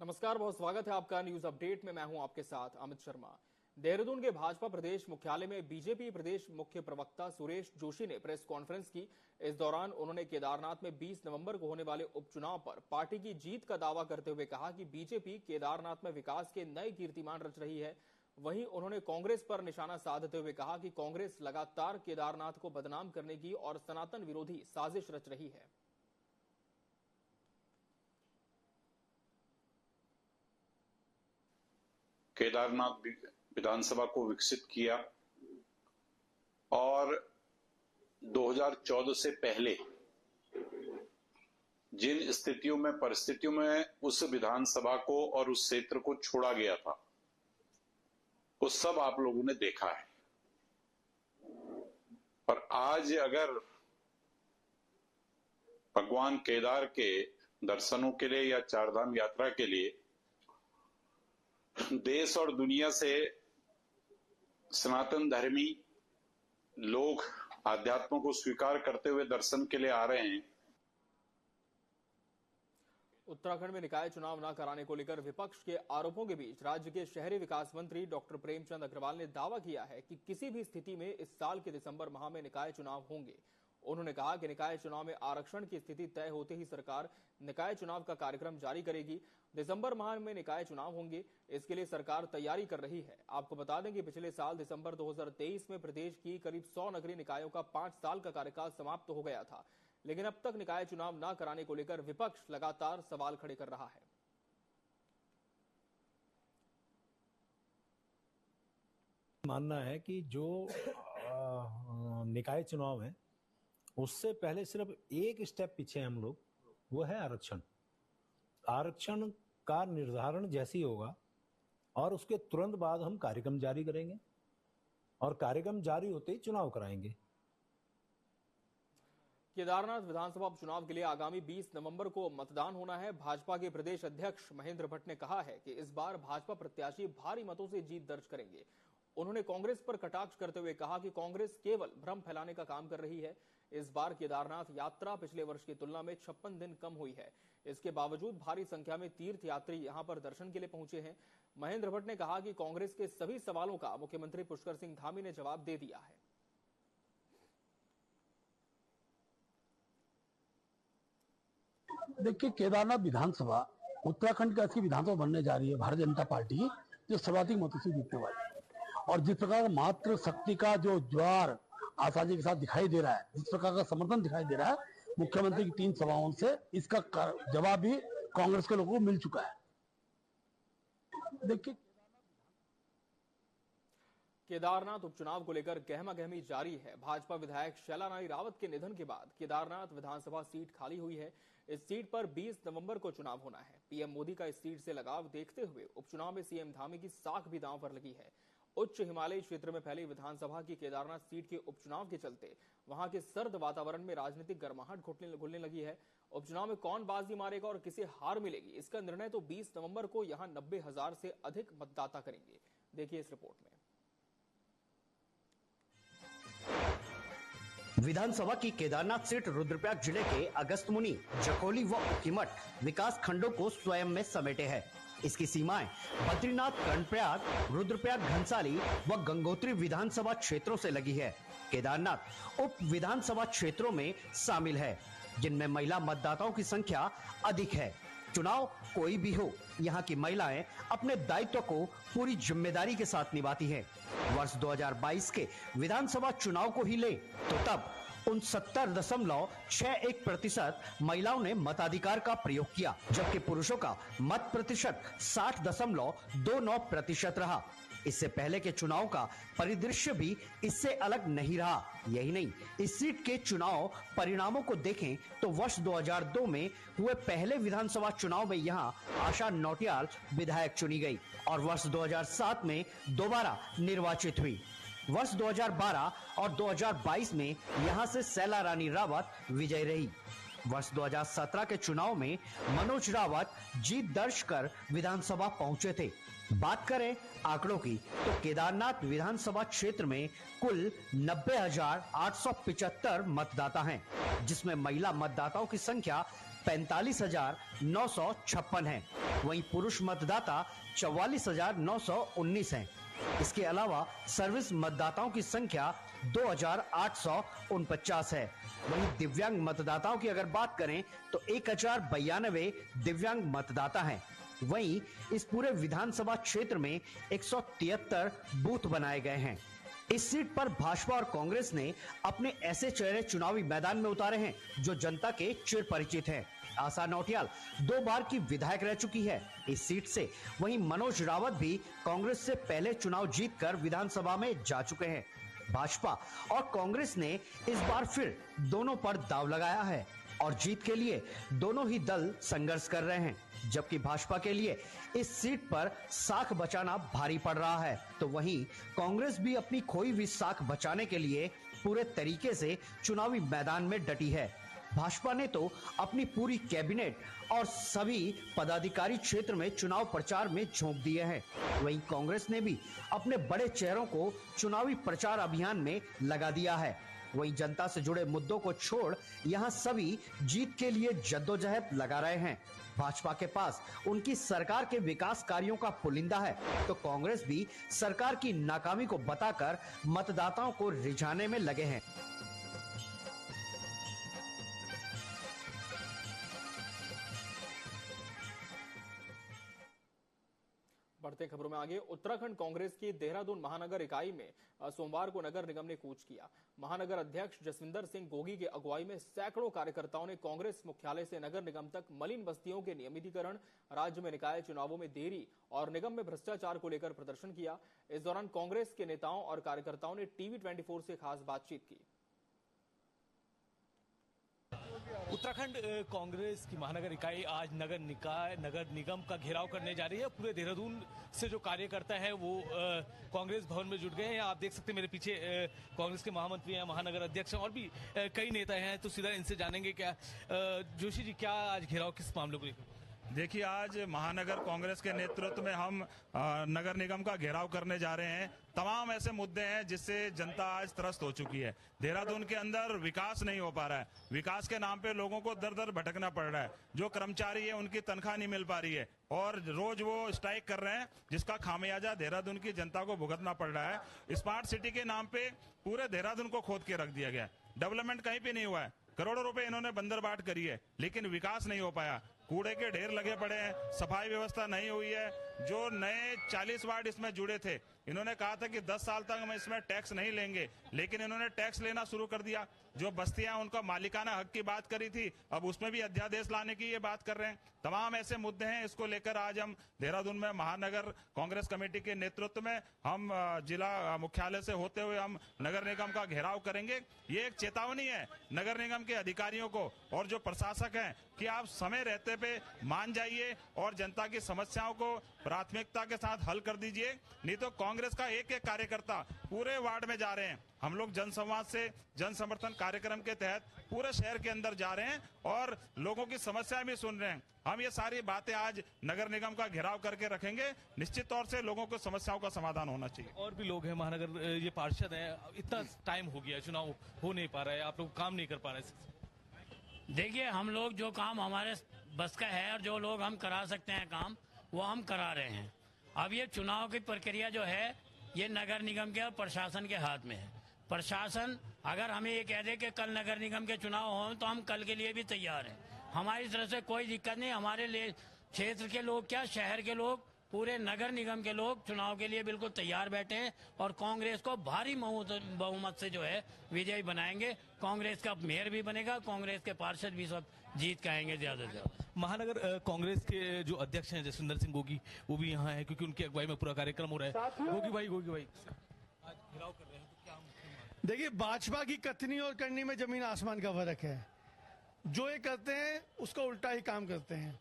नमस्कार, बहुत स्वागत है आपका न्यूज अपडेट में। मैं हूं आपके साथ अमित शर्मा। देहरादून के भाजपा प्रदेश मुख्यालय में बीजेपी प्रदेश मुख्य प्रवक्ता सुरेश जोशी ने प्रेस कॉन्फ्रेंस की। इस दौरान उन्होंने केदारनाथ में 20 नवंबर को होने वाले उपचुनाव पर पार्टी की जीत का दावा करते हुए कहा कि बीजेपी केदारनाथ में विकास के नए कीर्तिमान रच रही है। वहीं उन्होंने कांग्रेस पर निशाना साधते हुए कहा कि कांग्रेस लगातार केदारनाथ को बदनाम करने की और सनातन विरोधी साजिश रच रही है। केदारनाथ विधानसभा को विकसित किया और 2014 से पहले जिन स्थितियों में परिस्थितियों में उस विधानसभा को और उस क्षेत्र को छोड़ा गया था, वो सब आप लोगों ने देखा है। और आज अगर भगवान केदार के दर्शनों के लिए या चारधाम यात्रा के लिए देश और दुनिया से सनातन धर्मी लोग आध्यात्म को स्वीकार करते हुए दर्शन के लिए आ रहे हैं। उत्तराखंड में निकाय चुनाव न कराने को लेकर विपक्ष के आरोपों के बीच राज्य के शहरी विकास मंत्री डॉक्टर प्रेमचंद अग्रवाल ने दावा किया है कि किसी भी स्थिति में इस साल के दिसंबर माह में निकाय चुनाव होंगे। उन्होंने कहा कि निकाय चुनाव में आरक्षण की स्थिति तय होते ही सरकार निकाय चुनाव का कार्यक्रम जारी करेगी। दिसंबर माह में निकाय चुनाव होंगे, इसके लिए सरकार तैयारी कर रही है। आपको बता दें कि पिछले साल दिसंबर 2023 में प्रदेश की करीब 100 नगरीय निकायों का 5 साल का कार्यकाल समाप्त हो गया था, लेकिन अब तक निकाय चुनाव न कराने को लेकर विपक्ष लगातार सवाल खड़े कर रहा है। मानना है कि जो निकाय चुनाव है उससे पहले सिर्फ एक स्टेप पीछे हम लोग, वो है आरक्षण। आरक्षण का निर्धारण जैसे ही होगा और उसके तुरंत बाद हम कार्यक्रम जारी करेंगे और कार्यक्रम जारी होते ही चुनाव कराएंगे। केदारनाथ विधानसभा उपचुनाव के लिए आगामी 20 नवंबर को मतदान होना है। भाजपा के प्रदेश अध्यक्ष महेंद्र भट्ट ने कहा है कि इस बार भाजपा प्रत्याशी भारी मतों से जीत दर्ज करेंगे। उन्होंने कांग्रेस पर कटाक्ष करते हुए कहा कि कांग्रेस केवल भ्रम फैलाने का काम कर रही है। इस बार केदारनाथ यात्रा पिछले वर्ष की तुलना में 56 दिन कम हुई है। इसके बावजूद भारी संख्या में तीर्थ यात्री यहां पर दर्शन के लिए पहुंचे हैं। महेंद्र भट्ट ने कहा कि कांग्रेस के सभी सवालों का मुख्यमंत्री पुष्कर सिंह धामी ने जवाब दे दिया है। देखिए, केदारनाथ विधानसभा उत्तराखंड की ऐसी विधानसभा बनने जा रही है भारतीय जनता पार्टी की, जो सर्वाधिक मतों से जीतने वाली है। और जिस प्रकार मातृ शक्ति का जो ज्वार आसानी के साथ दिखाई दे रहा है, जिस प्रकार का समर्थन दिखाई दे रहा है मुख्यमंत्री की 3 सभाओं से, इसका जवाब भी कांग्रेस के लोगों को मिल चुका है। देखिए, केदारनाथ उपचुनाव को लेकर गहमागहमी जारी है। भाजपा विधायक शैला रानी रावत के निधन के बाद केदारनाथ विधानसभा सीट खाली हुई है। इस सीट पर 20 नवंबर को चुनाव होना है। पीएम मोदी का इस सीट से लगाव देखते हुए उपचुनाव में सीएम धामी की साख भी दांव पर लगी है। उच्च हिमालयी क्षेत्र में फैली विधानसभा की केदारनाथ सीट के उपचुनाव के चलते वहां के सर्द वातावरण में राजनीतिक गर्माहट घुलने लगी है। उपचुनाव में कौन बाजी मारेगा और किसे हार मिलेगी, इसका निर्णय तो 20 नवंबर को यहां 90,000 से अधिक मतदाता करेंगे। देखिए इस रिपोर्ट में। विधानसभा की केदारनाथ सीट रुद्रप्रयाग जिले के अगस्त्यमुनि, जखोली व उखीमठ विकास खंडों को स्वयं में समेटे है। इसकी सीमाएं बद्रीनाथ, कर्णप्रयाग, रुद्रप्रयाग, घनसाली व गंगोत्री विधानसभा क्षेत्रों से लगी है। केदारनाथ उप विधानसभा क्षेत्रों में शामिल है, जिनमें महिला मतदाताओं की संख्या अधिक है। चुनाव कोई भी हो, यहाँ की महिलाएं अपने दायित्व को पूरी जिम्मेदारी के साथ निभाती हैं। वर्ष 2022 के विधानसभा चुनाव को ही ले तो तब 69.61% महिलाओं ने मताधिकार का प्रयोग किया, जबकि पुरुषों का मत प्रतिशत 60.29% रहा। इससे पहले के चुनाव का परिदृश्य भी इससे अलग नहीं रहा। यही नहीं, इस सीट के चुनाव परिणामों को देखें तो वर्ष 2002 में हुए पहले विधानसभा चुनाव में यहां आशा नौटियाल विधायक चुनी गई और वर्ष 2007 में दोबारा निर्वाचित हुई। वर्ष 2012 और 2022 में यहां से शैला रानी रावत विजयी रही। वर्ष 2017 के चुनाव में मनोज रावत जीत दर्ज कर विधानसभा पहुंचे थे। बात करें आंकड़ों की तो केदारनाथ विधानसभा क्षेत्र में कुल 90,875 मतदाता हैं, जिसमें महिला मतदाताओं की संख्या 45,956 हैं। वहीं पुरुष मतदाता 44,919 हैं। इसके अलावा सर्विस मतदाताओं की संख्या 2,849 है। वहीं दिव्यांग मतदाताओं की अगर बात करें तो 1,092 दिव्यांग मतदाता हैं। वहीं इस पूरे विधानसभा क्षेत्र में 173 बूथ बनाए गए हैं। इस सीट पर भाजपा और कांग्रेस ने अपने ऐसे चेहरे चुनावी मैदान में उतारे हैं जो जनता के चिर परिचित हैं। आशा नौटियाल 2 बार की विधायक रह चुकी है इस सीट से। वहीं मनोज रावत भी कांग्रेस से पहले चुनाव जीतकर विधानसभा में जा चुके हैं। भाजपा और कांग्रेस ने इस बार फिर दोनों पर दांव लगाया है और जीत के लिए दोनों ही दल संघर्ष कर रहे हैं। जबकि भाजपा के लिए इस सीट पर साख बचाना भारी पड़ रहा है, तो वहीं कांग्रेस भी अपनी खोई हुई साख बचाने के लिए पूरे तरीके से चुनावी मैदान में डटी है। भाजपा ने तो अपनी पूरी कैबिनेट और सभी पदाधिकारी क्षेत्र में चुनाव प्रचार में झोंक दिए हैं। वहीं कांग्रेस ने भी अपने बड़े चेहरों को चुनावी प्रचार अभियान में लगा दिया है। वहीं जनता से जुड़े मुद्दों को छोड़ यहां सभी जीत के लिए जद्दोजहद लगा रहे हैं। भाजपा के पास उनकी सरकार के विकास कार्यों का पुलिंदा है, तो कांग्रेस भी सरकार की नाकामी को बताकर मतदाताओं को रिझाने में लगे हैं। बढ़ते खबरों में आगे, उत्तराखंड कांग्रेस की देहरादून महानगर इकाई में सोमवार को नगर निगम ने कूच किया। महानगर अध्यक्ष जसविंदर सिंह गोगी के अगुवाई में सैकड़ों कार्यकर्ताओं ने कांग्रेस मुख्यालय से नगर निगम तक मलिन बस्तियों के नियमितीकरण, राज्य में निकाय चुनावों में देरी और निगम में भ्रष्टाचार को लेकर प्रदर्शन किया। इस दौरान कांग्रेस के नेताओं और कार्यकर्ताओं ने टीवी 24 से खास बातचीत की। उत्तराखंड कांग्रेस की महानगर इकाई आज नगर निगम का घेराव करने जा रही है। पूरे देहरादून से जो कार्यकर्ता है वो कांग्रेस भवन में जुट गए हैं। आप देख सकते हैं मेरे पीछे कांग्रेस के महामंत्री हैं, महानगर अध्यक्ष हैं और भी कई नेता हैं। तो सीधा इनसे जानेंगे क्या जोशी जी, क्या आज घेराव किस मामले को लेकर? देखिए, आज महानगर कांग्रेस के नेतृत्व में हम नगर निगम का घेराव करने जा रहे हैं। तमाम ऐसे मुद्दे हैं जिससे जनता आज त्रस्त हो चुकी है। देहरादून के अंदर विकास नहीं हो पा रहा है। विकास के नाम पे लोगों को दर दर भटकना पड़ रहा है। जो कर्मचारी है उनकी तनख्वाह नहीं मिल पा रही है और रोज वो स्ट्राइक कर रहे हैं, जिसका खामियाजा देहरादून की जनता को भुगतना पड़ रहा है। स्मार्ट सिटी के नाम पे पूरे देहरादून को खोद के रख दिया गया। डेवलपमेंट कहीं पे नहीं हुआ है। करोड़ों रुपए इन्होंने बंदरबाट करी है, लेकिन विकास नहीं हो पाया। कूड़े के ढेर लगे पड़े हैं, सफाई व्यवस्था नहीं हुई है। जो नए 40 वार्ड इसमें जुड़े थे, इन्होंने कहा था कि 10 साल तक हम इसमें टैक्स नहीं लेंगे, लेकिन इन्होंने टैक्स लेना शुरू कर दिया। जो बस्तियां उनका मालिकाना हक की बात करी थी, अब उसमें भी अध्यादेश लाने की ये बात कर रहे हैं। तमाम ऐसे मुद्दे हैं। इसको लेकर आज हम देहरादून में महानगर कांग्रेस कमेटी के नेतृत्व में हम जिला मुख्यालय से होते हुए हम नगर निगम का घेराव करेंगे। ये एक चेतावनी है नगर निगम के अधिकारियों को और जो प्रशासक हैं कि आप समय रहते पे मान जाइए और जनता की समस्याओं को प्राथमिकता के साथ हल कर दीजिए। नहीं तो कांग्रेस का एक एक कार्यकर्ता पूरे वार्ड में जा रहे हैं। हम लोग जनसंवाद से जन समर्थन कार्यक्रम के तहत पूरे शहर के अंदर जा रहे हैं और लोगों की समस्याएं भी सुन रहे हैं। हम ये सारी बातें आज नगर निगम का घेराव करके रखेंगे। निश्चित तौर से लोगों को समस्याओं का समाधान होना चाहिए। और भी लोग हैं महानगर, ये पार्षद हैं, इतना टाइम हो गया, चुनाव हो नहीं पा रहा है, आप लोग काम नहीं कर पा रहे। देखिए, हम लोग जो काम हमारे बस का है और जो लोग हम करा सकते हैं काम, वो हम करा रहे हैं। अब ये चुनाव की प्रक्रिया जो है ये नगर निगम के और प्रशासन के हाथ में है। प्रशासन अगर हमें ये कह दे कि कल नगर निगम के चुनाव हों तो हम कल के लिए भी तैयार हैं। हमारी तरफ से कोई दिक्कत नहीं। हमारे लिए क्षेत्र के लोग क्या, शहर के लोग, पूरे नगर निगम के लोग चुनाव के लिए बिल्कुल तैयार बैठे हैं और कांग्रेस को भारी बहुमत से जो है विजयी बनाएंगे। कांग्रेस का मेयर भी बनेगा, कांग्रेस के पार्षद भी सब जीत के आएंगे ज्यादा से ज्यादा। महानगर कांग्रेस के जो अध्यक्ष हैं जसविंदर सिंह गोगी, वो भी यहाँ है क्योंकि उनकी अगुवाई में पूरा कार्यक्रम हो रहा है। गोगी भाई आज घेराव कर रहे हैं, तो क्या देखिए, भाजपा की कथनी और करनी में जमीन आसमान का फर्क है। जो ये करते हैं उसका उल्टा ही काम करते हैं।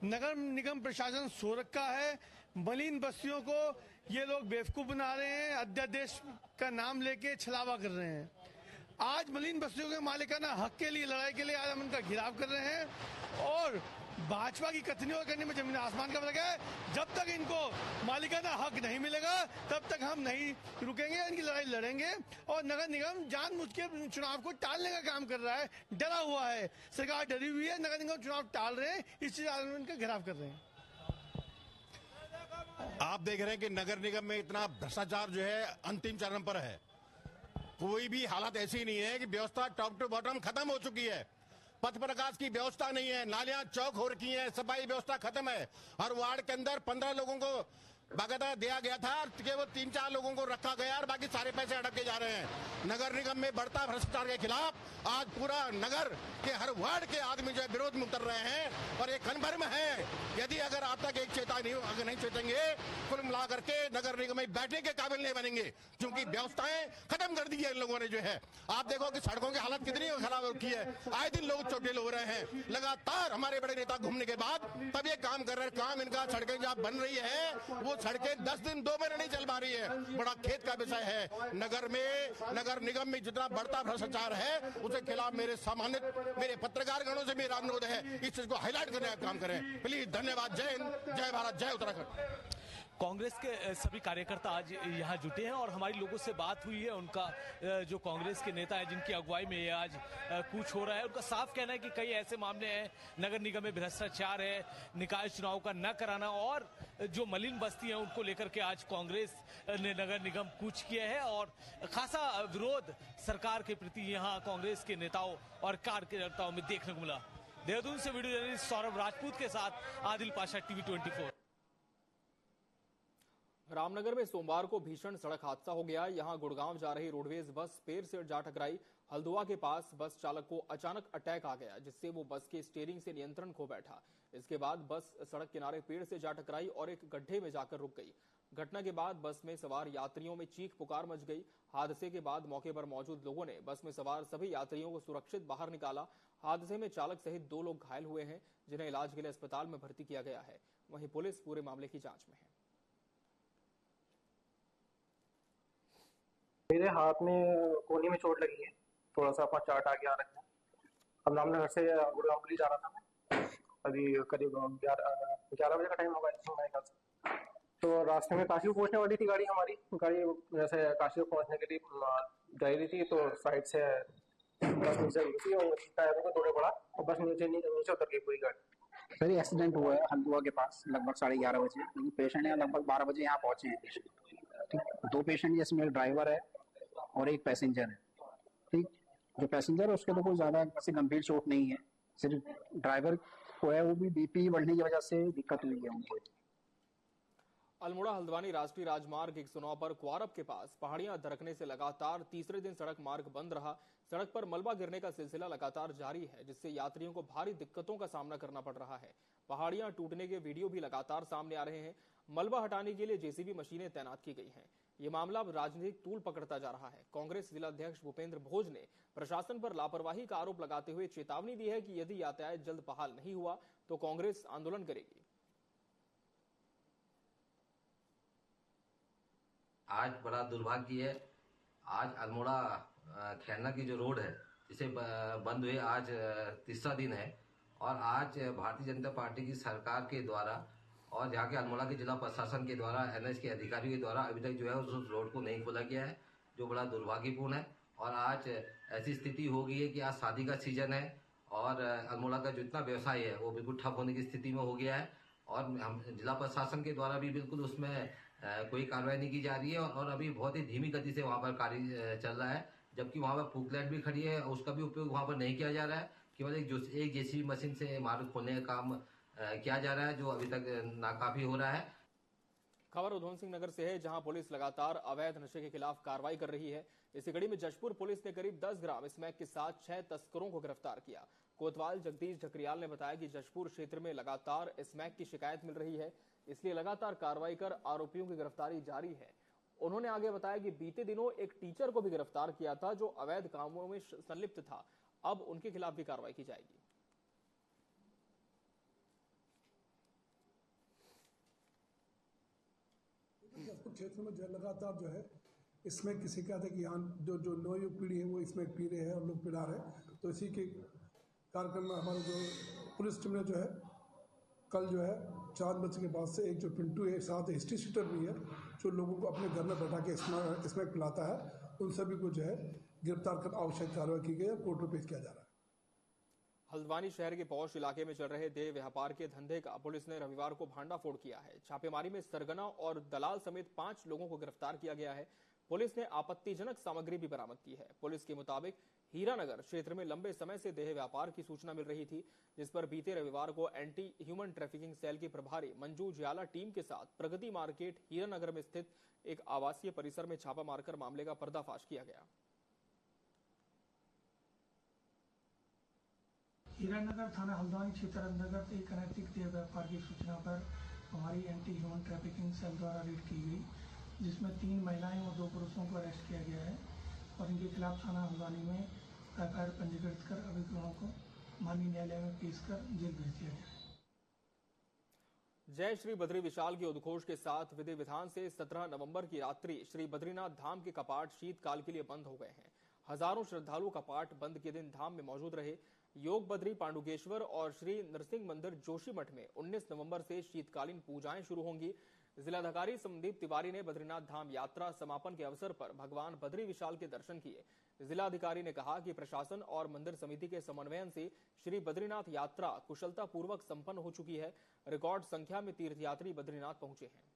नगर निगम प्रशासन सो रखा है। मलिन बस्तियों को ये लोग बेवकूफ बना रहे हैं, अध्यादेश का नाम लेके छलावा कर रहे हैं। आज मलिन बस्तियों के मालिकाना हक के लिए लड़ाई के लिए आज हम उनका घेराव कर रहे हैं और भाजपा की कथनी और करनी में जमीन आसमान का फर्क है। जब तक इनको मालिकाना हक नहीं मिलेगा तब तक हम नहीं रुकेंगे, इनकी लड़ाई लड़ेंगे। और नगर निगम जानबूझ के चुनाव को टालने का काम कर रहा है, डरा हुआ है, सरकार डरी हुई है, नगर निगम चुनाव टाल रहे हैं, इस चीज का घेराव कर रहे हैं। आप देख रहे हैं कि नगर निगम में इतना भ्रष्टाचार जो है अंतिम चरण पर है। कोई भी हालत ऐसी नहीं है कि व्यवस्था टॉप टू बॉटम खत्म हो चुकी है। पथ प्रकाश की व्यवस्था नहीं है, नालियां चौक हो रखी हैं, सफाई व्यवस्था खत्म है। हर वार्ड के अंदर 15 लोगों को बाकायदा दिया गया था, केवल 3-4 लोगों को रखा गया और बाकी सारे पैसे अटक के जा रहे हैं। नगर निगम में बढ़ता भ्रष्टाचार के खिलाफ आज पूरा नगर के हर वार्ड के आदमी जो है विरोध में उतर रहे हैं और ये कन्फर्म है यदि अगर आप तक एक चेतावनी अगर नहीं चेतेंगे, कुल मिला करके नगर निगम में बैठने के काबिल नहीं बनेंगे, क्योंकि व्यवस्थाएं खत्म कर दी है इन लोगों ने जो है। आप देखो कि सड़कों की हालत कितनी खराब हो रखी है, आए दिन लोग चोटिल हो रहे हैं। लगातार हमारे बड़े नेता घूमने के बाद तब ये काम कर रहे हैं। काम इनका सड़कें जहाँ बन रही है वो सड़कें 10 दिन 2 महीने नहीं चल पा रही है। बड़ा खेत का विषय है। नगर निगम में जितना बढ़ता भ्रष्टाचार है उसके खिलाफ मेरे पत्रकार गणों से मेरा अनुरोध है इस चीज को हाईलाइट करने का काम करें प्लीज। धन्यवाद। जय हिंद, जय भारत, जय उत्तराखंड। कांग्रेस के सभी कार्यकर्ता आज यहाँ जुटे हैं और हमारी लोगों से बात हुई है। उनका जो कांग्रेस के नेता है जिनकी अगुवाई में ये आज कूच हो रहा है, उनका साफ कहना है कि कई ऐसे मामले हैं, नगर निगम में भ्रष्टाचार है, निकाय चुनाव का न कराना और जो मलिन बस्ती है उनको लेकर के आज कांग्रेस ने नगर निगम कूच किया है और खासा विरोध सरकार के प्रति यहाँ कांग्रेस के नेताओं और कार्यकर्ताओं में देखने को मिला। देहरादून से वीडियो जर्नलिस्ट सौरभ राजपूत के साथ आदिल पाशा, टीवी 24। रामनगर में सोमवार को भीषण सड़क हादसा हो गया। यहां गुड़गांव जा रही रोडवेज बस पेड़ से जा टकराई। हल्द्वां के पास बस चालक को अचानक अटैक आ गया, जिससे वो बस के स्टीयरिंग से नियंत्रण खो बैठा। इसके बाद बस सड़क किनारे पेड़ से जा टकराई और एक गड्ढे में जाकर रुक गई। घटना के बाद बस में सवार यात्रियों में चीख पुकार मच गई। हादसे के बाद मौके पर मौजूद लोगों ने बस में सवार सभी यात्रियों को सुरक्षित बाहर निकाला। हादसे में चालक सहित 2 लोग घायल हुए हैं, जिन्हें इलाज के लिए अस्पताल में भर्ती किया गया है। वहीं पुलिस पूरे मामले की जांच में है। मेरे हाथ में कोहनी में चोट लगी है, थोड़ा सा अपना चाट आ गया रखा। अब रामनगर से गुड़गांव के लिए जा रहा था मैं, अभी करीब 11 बजे का टाइम होगा मेरे ख्याल से। तो रास्ते में काशी को पहुंचने वाली थी गाड़ी जैसे काशी को पहुंचने के लिए जा रही थी, तो साइड से बस नीचे गिरी थी और टायरों को तोड़े पड़ा और बस नीचे उतर गई पूरी गाड़ी। सर एक्सीडेंट हुआ है हल्द्वां के पास लगभग 11:30 बजे, लेकिन पेशेंट है लगभग 12 बजे यहाँ पहुंचे हैं पेशेंट। ठीक, 2 पेशेंट जिसमें एक ड्राइवर है और एक पैसेंजर है। ठीक, जो पैसेंजर है उसके तो कोई ज्यादा ऐसी गंभीर चोट नहीं है, सिर्फ ड्राइवर को है, वो भी बीपी बढ़ने की वजह से दिक्कत हुई है उनको। अल्मोड़ा हल्द्वानी राष्ट्रीय राजमार्ग 109 पर क्वारब के पास पहाड़ियां दरकने से लगातार तीसरे दिन सड़क मार्ग बंद रहा। सड़क पर मलबा गिरने का सिलसिला लगातार जारी है, जिससे यात्रियों को भारी दिक्कतों का सामना करना पड़ रहा है। पहाड़ियां टूटने के वीडियो भी लगातार सामने आ रहे हैं। मलबा हटाने के लिए जेसीबी मशीनें तैनात की गई हैं। ये मामला अब राजनीतिक तूल पकड़ता जा रहा है। कांग्रेस जिलाध्यक्ष भूपेंद्र भोज ने प्रशासन पर लापरवाही का आरोप लगाते हुए चेतावनी दी है कि यदि यातायात जल्द बहाल नहीं हुआ तो कांग्रेस आंदोलन करेगी। आज बड़ा दुर्भाग्य है, आज अल्मोड़ा खैरना की जो रोड है जिसे बंद हुए आज तीसरा दिन है और आज भारतीय जनता पार्टी की सरकार के द्वारा और यहाँ के अल्मोड़ा के जिला प्रशासन के द्वारा एनएच के अधिकारियों के द्वारा अभी तक जो है उस रोड को नहीं खोला गया है, जो बड़ा दुर्भाग्यपूर्ण है। और आज ऐसी स्थिति हो गई है कि आज शादी का सीजन है और अल्मोड़ा का जितना व्यवसाय है वो बिल्कुल ठप होने की स्थिति में हो गया है और हम जिला प्रशासन के द्वारा भी बिल्कुल उसमें कोई कार्रवाई नहीं की जा रही है और अभी बहुत ही धीमी गति से वहाँ पर कार्य चल रहा है, जबकि वहाँ पर पुकलेट भी खड़ी है, उसका भी उपयोग वहाँ पर नहीं किया जा रहा है। केवल एक जेसीबी मशीन से मार्ग खोलने का काम किया जा रहा है, जो अभी तक नाकाफी हो रहा है। खबर उधम सिंह नगर से है, जहां पुलिस लगातार अवैध नशे के खिलाफ कार्रवाई कर रही है। इसी कड़ी में जशपुर पुलिस ने करीब 10 ग्राम स्मैक के साथ 6 तस्करों को गिरफ्तार किया। कोतवाल जगदीश झकरियाल ने बताया कि जशपुर क्षेत्र में लगातार स्मैक की शिकायत मिल रही है, इसलिए लगातार कार्रवाई कर आरोपियों की गिरफ्तारी जारी है। उन्होंने आगे बताया कि बीते दिनों एक टीचर को भी गिरफ्तार किया था जो अवैध कामों में संलिप्त था। अब उनके खिलाफ भी कार्रवाई की जाएगी। जशपुर क्षेत्र में जो लगातार जो है इसमें किसी का था कि यहाँ जो नवयुवक पीढ़ी है वो इसमें पी रहे हैं और लोग पिला रहे हैं, तो इसी के कार्यक्रम में हमारे जो पुलिस टीम ने जो है कल जो है 4 बजे के बाद से एक जो पिंटू है साथ हिस्ट्री शीटर भी है जो लोगों को अपने घर में बैठा के इसमें पिलाता है, उन सभी को जो है गिरफ्तार कर आवश्यक कार्रवाई की गई है, कोर्ट में पेश किया जा रहा है। हल्द्वानी शहर के पौष इलाके में चल रहे देह व्यापार के धंधे का पुलिस ने रविवार को भांडाफोड़ किया है। छापेमारी में सरगना और दलाल समेत 5 लोगों को गिरफ्तार किया गया है। पुलिस ने आपत्तिजनक सामग्री भी बरामद की है। पुलिस के मुताबिक हीरानगर क्षेत्र में लंबे समय से देह व्यापार की सूचना मिल रही थी, जिस पर बीते रविवार को एंटी ह्यूमन ट्रैफिकिंग सेल की प्रभारी मंजू ज्याला टीम के साथ प्रगति मार्केट हीरानगर में स्थित एक आवासीय परिसर में छापा मारकर मामले का पर्दाफाश किया गया। हीरानगर थाना हल्द्वानी क्षेत्र अंतर्गत एक अनैतिक देह व्यापार की सूचना पर हमारी एंटी ह्यूमन ट्रैफिकिंग सेल द्वारा रेड की गई, जिसमें 3 महिलाएं और 2 पुरुषों को अरेस्ट किया गया है और इनके खिलाफ थाना हल्द्वानी में एफआईआर पंजीकृत कर अभियुक्तों को माननीय न्यायालय में पेश कर जेल भेज दिया गया है। जय श्री बद्री विशाल के उद्घोष के साथ विधि विधान से 17 नवंबर की रात्रि श्री बद्रीनाथ धाम के कपाट शीतकाल के लिए बंद हो गए हैं। हजारों श्रद्धालु कपाट बंद के दिन धाम में मौजूद रहे। योग बद्री पांडुकेश्वर और श्री नरसिंह मंदिर जोशीमठ में 19 नवंबर से शीतकालीन पूजाएं शुरू होंगी। जिलाधिकारी संदीप तिवारी ने बद्रीनाथ धाम यात्रा समापन के अवसर पर भगवान बद्री विशाल के दर्शन किए। जिलाधिकारी ने कहा कि प्रशासन और मंदिर समिति के समन्वयन से श्री बद्रीनाथ यात्रा कुशलता पूर्वक संपन्न हो चुकी है। रिकॉर्ड संख्या में तीर्थयात्री बद्रीनाथ पहुंचे हैं।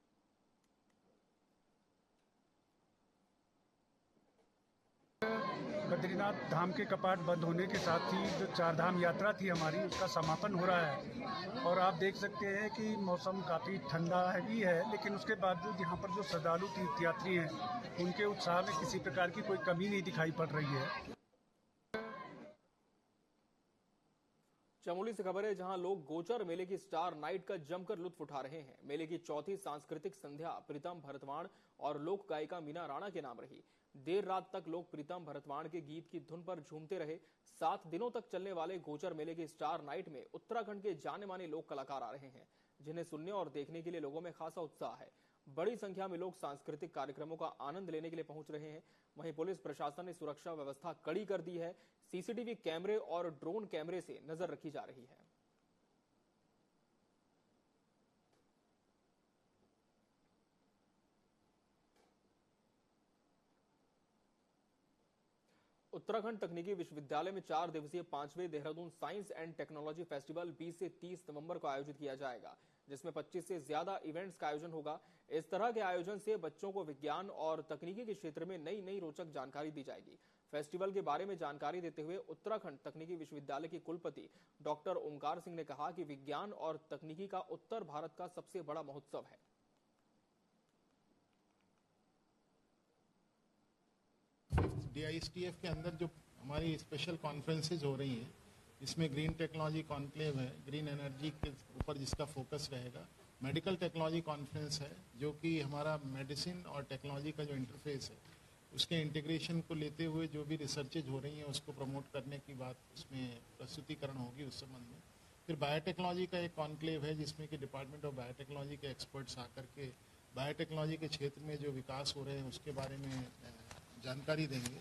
बद्रीनाथ धाम के कपाट बंद होने के साथ ही जो 4 धाम यात्रा थी हमारी, उसका समापन हो रहा है और आप देख सकते हैं कि मौसम काफ़ी ठंडा भी है, लेकिन उसके बावजूद यहाँ पर जो श्रद्धालु तीर्थयात्री हैं उनके उत्साह में किसी प्रकार की कोई कमी नहीं दिखाई पड़ रही है। चमोली से खबर है, जहां लोग गोचर मेले की स्टार नाइट का जमकर लुत्फ उठा रहे हैं। मेले की चौथी सांस्कृतिक संध्या प्रीतम भरतवाण और लोक गायिका मीना राणा के नाम रही। देर रात तक लोग प्रीतम भरतवाण के गीत की धुन पर झूमते रहे। 7 दिनों तक चलने वाले गोचर मेले की स्टार नाइट में उत्तराखंड के जाने माने लोक कलाकार आ रहे हैं, जिन्हें सुनने और देखने के लिए लोगों में खासा उत्साह है। बड़ी संख्या में लोग सांस्कृतिक कार्यक्रमों का आनंद लेने के लिए पहुंच रहे हैं। वहीं पुलिस प्रशासन ने सुरक्षा व्यवस्था कड़ी कर दी है। सीसीटीवी कैमरे और ड्रोन कैमरे से नजर रखी जा रही है। उत्तराखंड तकनीकी विश्वविद्यालय में 4 दिवसीय 5वें Dehradun science and technology festival 20 से 30 नवंबर को आयोजित किया जाएगा, जिसमें 25 से ज्यादा इवेंट्स का आयोजन होगा। इस तरह के आयोजन से बच्चों को विज्ञान और तकनीकी के क्षेत्र में नई रोचक जानकारी दी जाएगी। फेस्टिवल के बारे में जानकारी देते हुए उत्तराखंड तकनीकी विश्वविद्यालय के कुलपति डॉक्टर ओमकार सिंह ने कहा कि विज्ञान और तकनीकी का उत्तर भारत का सबसे बड़ा महोत्सव है। DISTF के अंदर जो हमारी स्पेशल कॉन्फ्रेंसेज हो रही हैं, इसमें ग्रीन टेक्नोलॉजी कॉन्क्लेव है, ग्रीन एनर्जी के ऊपर जिसका फोकस रहेगा। मेडिकल टेक्नोलॉजी कॉन्फ्रेंस है, जो कि हमारा मेडिसिन और टेक्नोलॉजी का जो इंटरफेस है उसके इंटीग्रेशन को लेते हुए जो भी रिसर्चेज हो रही हैं उसको प्रमोट करने की बात उसमें प्रस्तुतिकरण होगी उस संबंध में। फिर बायोटेक्नोलॉजी का एक कॉन्क्लेव है, जिसमें कि डिपार्टमेंट ऑफ बायोटेक्नोलॉजी के एक्सपर्ट्स आकर के बायोटेक्नोलॉजी के क्षेत्र में जो विकास हो रहे हैं उसके बारे में जानकारी देंगे।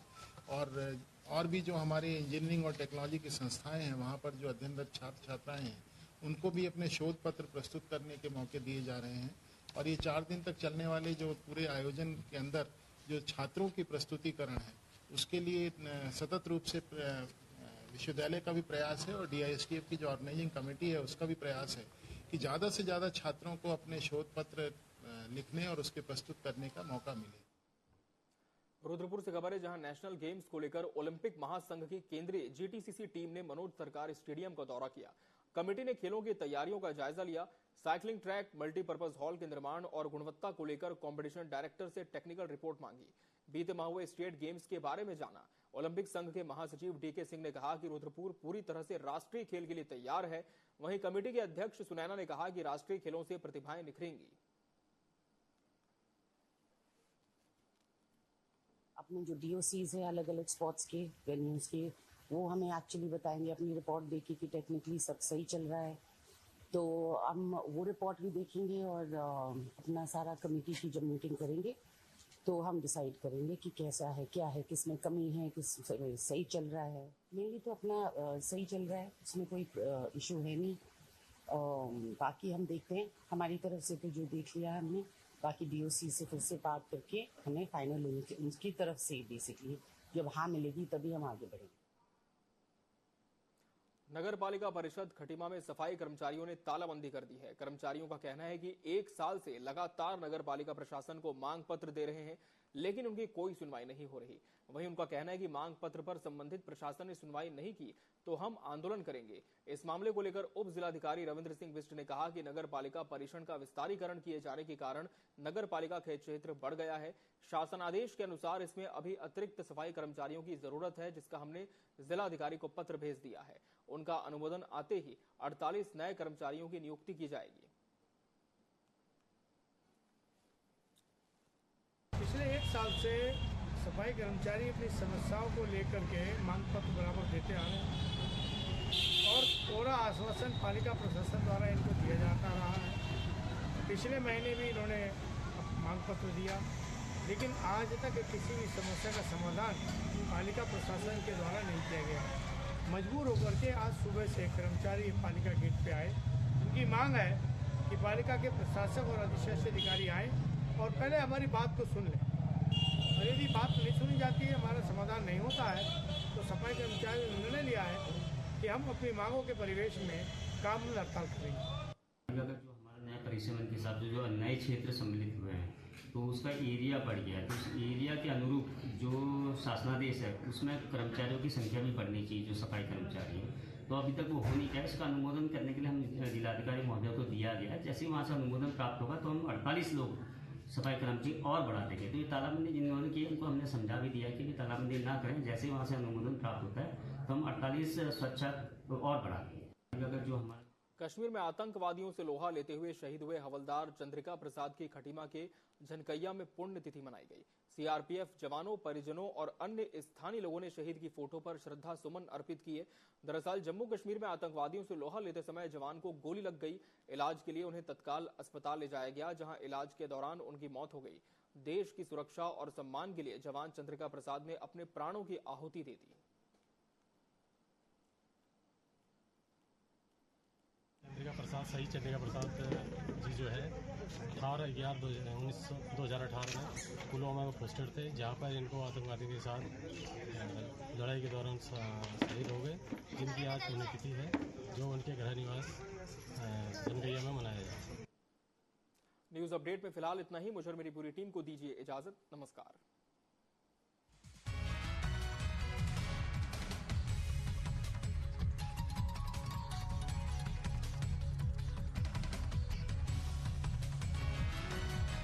और भी जो हमारे इंजीनियरिंग और टेक्नोलॉजी की संस्थाएं हैं, वहाँ पर जो अध्ययनरत छात्र छात्राएं हैं उनको भी अपने शोध पत्र प्रस्तुत करने के मौके दिए जा रहे हैं। और ये 4 दिन तक चलने वाले जो पूरे आयोजन के अंदर जो छात्रों की प्रस्तुतिकरण है, उसके लिए सतत रूप से विश्वविद्यालय का भी प्रयास है और DISTF की जो ऑर्गेनाइजिंग कमेटी है उसका भी प्रयास है कि ज़्यादा से ज़्यादा छात्रों को अपने शोध पत्र लिखने और उसके प्रस्तुत करने का मौका मिले। रुद्रपुर से खबर है, जहां नेशनल गेम्स को लेकर ओलंपिक महासंघ की केंद्रीय GTCC टीम ने मनोज सरकार स्टेडियम का दौरा किया। कमेटी ने खेलों की तैयारियों का जायजा लिया। साइकिलिंग ट्रैक, मल्टीपर्पज हॉल के निर्माण और गुणवत्ता को लेकर कंपटीशन डायरेक्टर से टेक्निकल रिपोर्ट मांगी। बीते माह हुए स्टेट गेम्स के बारे में जाना। ओलंपिक संघ के महासचिव DK सिंह ने कहा कि रुद्रपुर पूरी तरह से राष्ट्रीय खेल के लिए तैयार है। वहीं कमेटी के अध्यक्ष सुनैना ने कहा कि राष्ट्रीय खेलों से प्रतिभाएं निखरेंगी। अपने जो DOCs है अलग अलग स्पोर्ट्स के वेन्यूज के, वो हमें एक्चुअली बताएंगे, अपनी रिपोर्ट देखी कि टेक्निकली सब सही चल रहा है, तो हम वो रिपोर्ट भी देखेंगे और अपना सारा कमेटी की जब मीटिंग करेंगे तो हम डिसाइड करेंगे कि कैसा है, क्या है, किस में कमी है, किस सही चल रहा है। मेनली तो अपना सही चल रहा है, उसमें कोई इशू है नहीं। बाकी हम देखते हैं, हमारी तरफ से तो जो देख लिया हमने, बाकी डीओसी से फिर से बात करके हमें फाइनल उनकी तरफ से बेसिकली जब हाँ मिलेगी तभी हम आगे बढ़ेंगे। नगर पालिका परिषद खटीमा में सफाई कर्मचारियों ने तालाबंदी कर दी है। कर्मचारियों का कहना है कि 1 साल से लगातार नगर पालिका प्रशासन को मांग पत्र दे रहे हैं, लेकिन उनकी कोई सुनवाई नहीं हो रही। वहीं उनका कहना है कि मांग पत्र पर संबंधित प्रशासन ने सुनवाई नहीं की तो हम आंदोलन करेंगे। इस मामले को लेकर उप जिलाधिकारी रविंद्र सिंह बिष्ट ने कहा कि नगर पालिका परिषद का विस्तारीकरण किए जाने के कारण नगर पालिका क्षेत्र बढ़ गया है। शासनादेश के अनुसार इसमें अभी अतिरिक्त सफाई कर्मचारियों की जरूरत है, जिसका हमने जिलाधिकारी को पत्र भेज दिया है। उनका अनुमोदन आते ही 48 नए कर्मचारियों की नियुक्ति की जाएगी। पिछले 1 साल से सफाई कर्मचारी अपनी समस्याओं को लेकर के मांग पत्र बराबर देते आ रहे हैं और पूरा आश्वासन पालिका प्रशासन द्वारा इनको दिया जाता रहा है। पिछले महीने भी इन्होंने मांग पत्र दिया, लेकिन आज तक किसी भी समस्या का समाधान पालिका प्रशासन के द्वारा नहीं किया गया। मजबूर होकर के आज सुबह से कर्मचारी पालिका गेट पे आए। उनकी मांग है कि पालिका के प्रशासक और अधिशासी अधिकारी आए और पहले हमारी बात को सुन लें, और यदि बात नहीं सुनी जाती है, हमारा समाधान नहीं होता है, तो सफाई कर्मचारी ने निर्णय लिया है कि हम अपनी मांगों के परिवेश में काम में हड़ताल करेंगे। अगर जो हमारा नया परिसीमन के हिसाब से जो नए क्षेत्र सम्मिलित हुए हैं तो उसका एरिया बढ़ गया है, तो उस एरिया के अनुरूप जो शासनादेश है उसमें कर्मचारियों की संख्या भी बढ़नी चाहिए, जो सफाई कर्मचारी है। तो अभी तक वो हो नहीं पाया। इसका अनुमोदन करने के लिए हम जिलाधिकारी महोदय को दिया गया है। जैसे ही वहाँ से अनुमोदन प्राप्त होगा तो हम 48 लोग सफाई कर्मचारी और बढ़ा देंगे। तो ये तालाबंदी जिन्होंने की उनको हमने समझा भी दिया कि तालाबंदी ना करें। जैसे ही वहाँ से अनुमोदन प्राप्त होता है तो हम 48 स्वच्छता और बढ़ा देंगे। अगर जो हमारे कश्मीर में आतंकवादियों से लोहा लेते हुए शहीद हुए हवलदार चंद्रिका प्रसाद की खटीमा के झनकैया में पुण्यतिथि मनाई गई। सीआरपीएफ जवानों, परिजनों और अन्य स्थानीय लोगों ने शहीद की फोटो पर श्रद्धा सुमन अर्पित किए। दरअसल जम्मू कश्मीर में आतंकवादियों से लोहा लेते समय जवान को गोली लग गई। इलाज के लिए उन्हें तत्काल अस्पताल ले जाया गया, जहां इलाज के दौरान उनकी मौत हो गई। देश की सुरक्षा और सम्मान के लिए जवान चंद्रिका प्रसाद ने अपने प्राणों की आहुति दे दी। चंद्रिका प्रसाद, शहीद चंद्रिका प्रसाद जी जो है 18/11/2018 में पुलवामा में पोस्टेड थे, जहां पर इनको आतंकवादी के साथ लड़ाई के दौरान शहीद हो गए, जिनकी आज पुण्यतिथि है, जो उनके गृह निवास झनकैया में मनाया जाए। न्यूज अपडेट में फिलहाल इतना ही। मुझे और मेरी पूरी टीम को दीजिए इजाजत। नमस्कार।